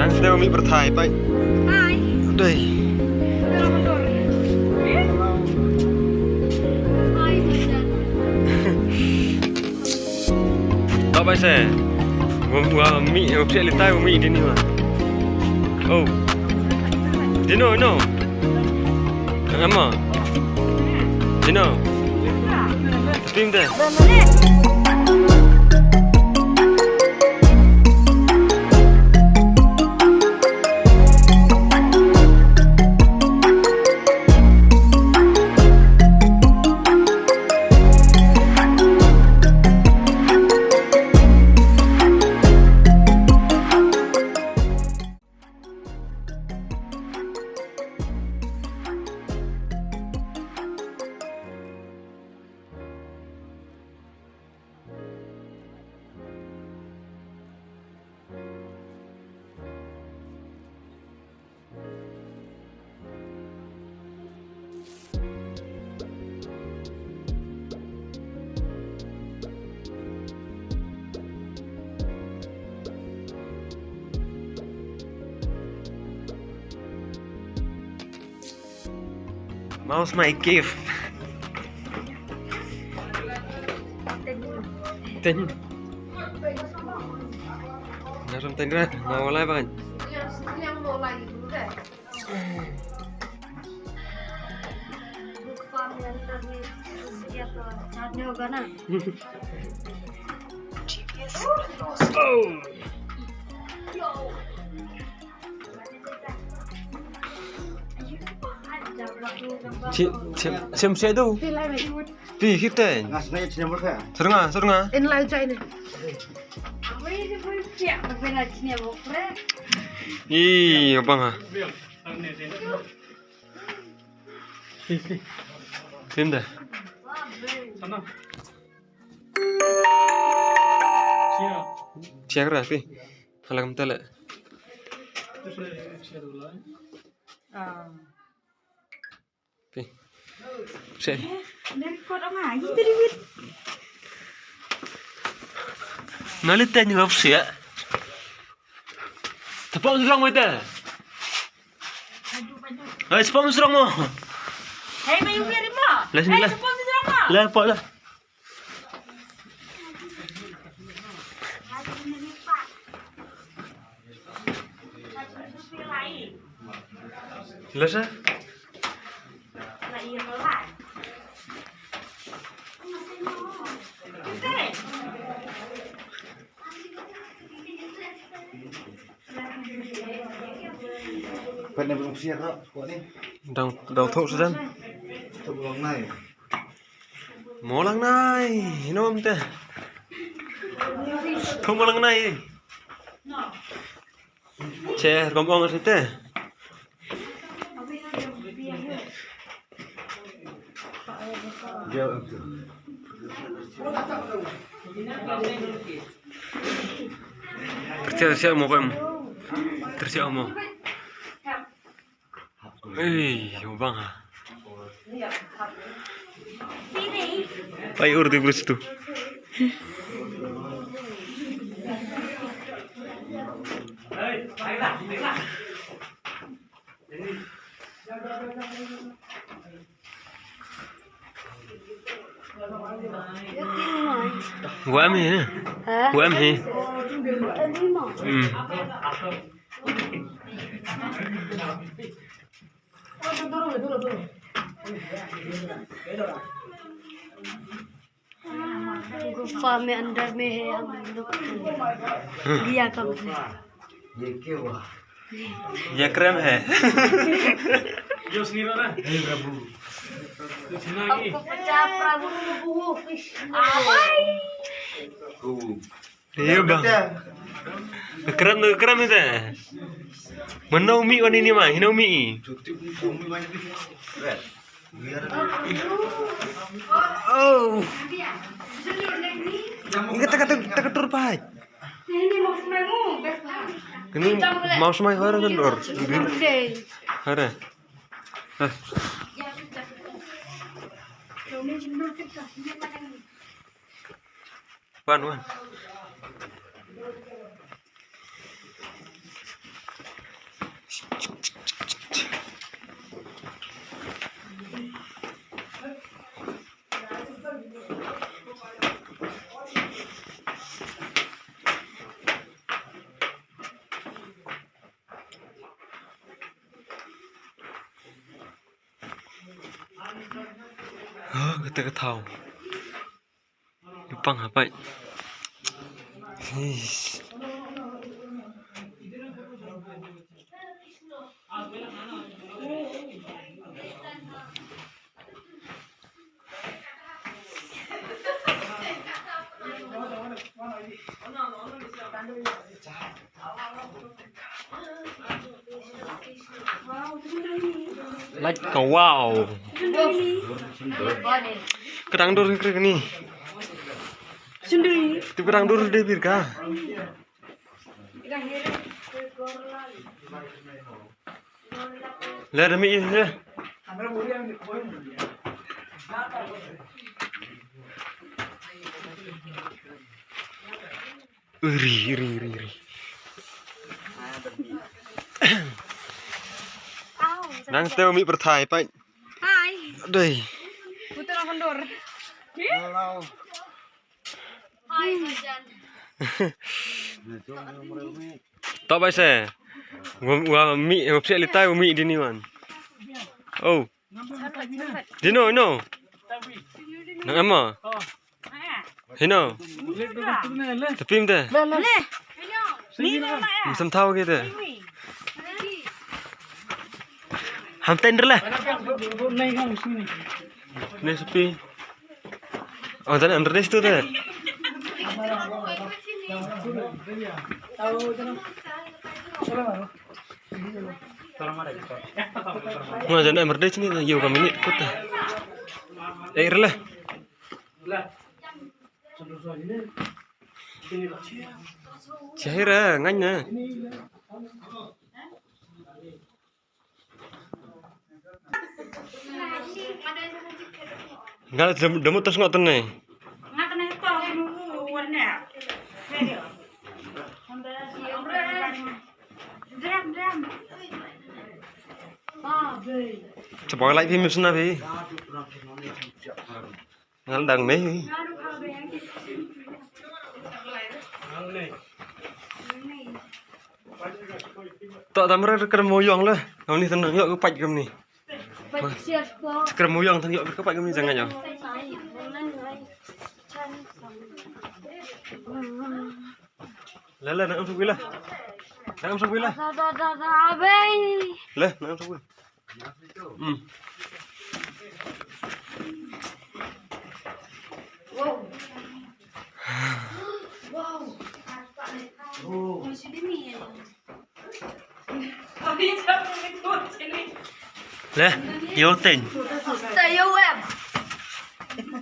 Đang đeo mi bật thải bay. Đây. Đó bay xe. Gua mi opsi litai mi di ni mah. Oh. Dino, no. Ama. Dino. Tim deh. Mouse my cave. Tin. Narum tin ra, mau lại bạn. Siam siap tu. Pi kita. Serang. In live China. Ih, apa ngah? Sim dah. Siap dah pi. Halang tala. Pi. Siap. Nalit tanya apa sih ya? Tepat serang kita. Hai, sepam serang mo. Hai, mayu biar mo. Lah sini lah. Sepon serang mo. Lah, pak lah. Lah sah. Phần này mình xịt đó, của đi. Đầu thô ra. Chụp lòng này. Mỏ lăng này, nó không ta. Không có lăng này. Che, còn bong ở thế. Tersiap mau pem. Tersiap mau. Yung bang ha. Ay, urdi bus tu. Guam hi. Guam hi. गुफा में अंदर में है हम लोग लिया कम है ये क्या हुआ? ये क्रम है जो सनीरो ना ये प्रभु आपको पचास प्रभु बुहु आवाई ये bang keren itu menau mi wan ini mah hinau mi oh ini kata turpai ini mau semai hari kan dor hari Wan Kata ke thau. Dipang apa? Like wow. Kerang dur ke ni? Sendiri. Tu kerang dur deh birka. Lah demi ini. Iri. Nang teo mi berthai pak. Hai. Đây. Putra kondur. Halo. Hai Majan. Tak baik saya. Gua mi opsi litai mi di ni man. Oh. Dino. Nang ama. Hino. Tapi mte. Le. Macam tahu gitu. Ham tender lah. Ni sepi. Oh, tadi under des tu dah. Mau jangan under des ni, yo kami ni kota. Lah. Cahira, nganya. Enggak demu terus ngoten nih. Ngaten itu warna. Dram. Coba lagi phim sana phi. Ngal dang nih. Tak tamar kerem moyong lah. Kau ni tenang yuk kepat kem ni. Kerem moyong tenang yuk kepat kem ni jangan yo. Lah nak masuk bila? Nak masuk bila? Lah nak masuk bila? Lah, yo ten.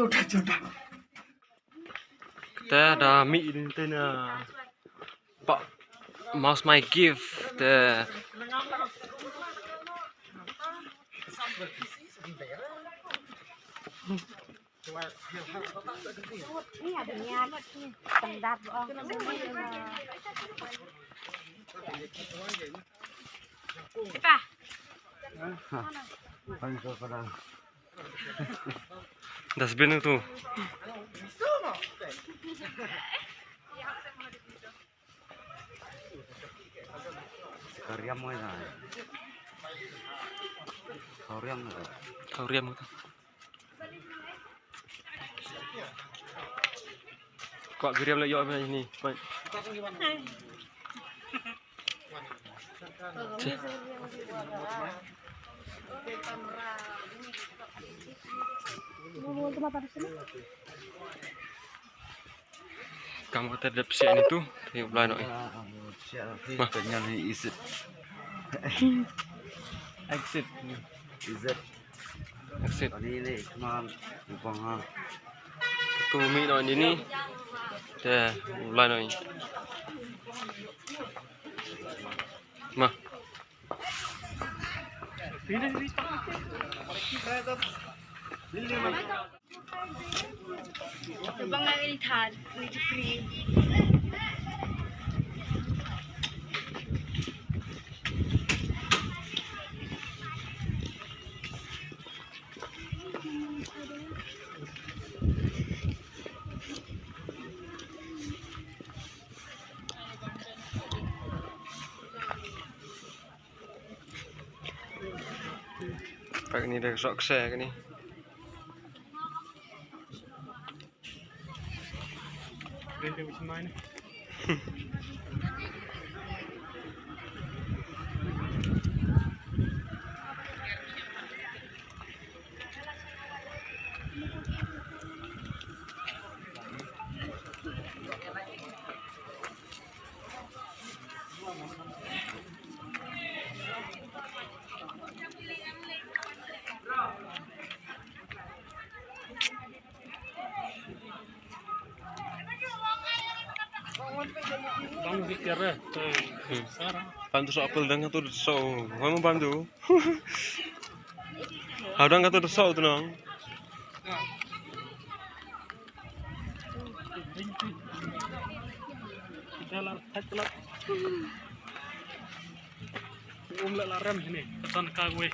छोटा. Kita ada mi ini ten Pak mouse my gift the Ini ada niat tendap Kita. dustbin itu. Kauriam itu. Kok geriam lagi apa ini? Baik. Kamu terhadap sian itu, tengok belah nak. Exit. Tu mi nak ini. Dah, belah nak. Mah. Bang lagi lihat, ini free. Pak ni dah sok saya ni. Rende macam mana? Bang fikir ya. Bantu so apel dan ngatur so. Kamu bantu. Ada ngatur so tu nang. Dalam hatilah. Umlah laram sini. Pesan kagwe.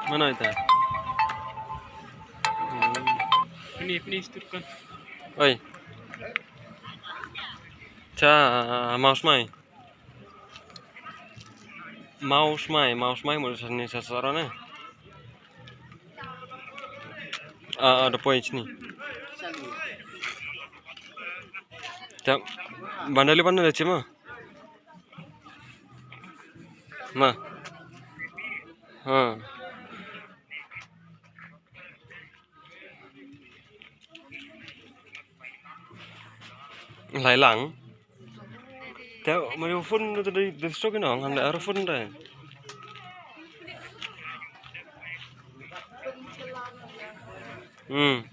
Mana itu? Ini isturkan. Oi. Cha mouse mai mau sini sasarannya. Ada points ni. Tak bandali pandai cuma. Ma. Ha. Lai lang. Tak mau phone tu dari stok ni orang anda ada phone dah. Hmm.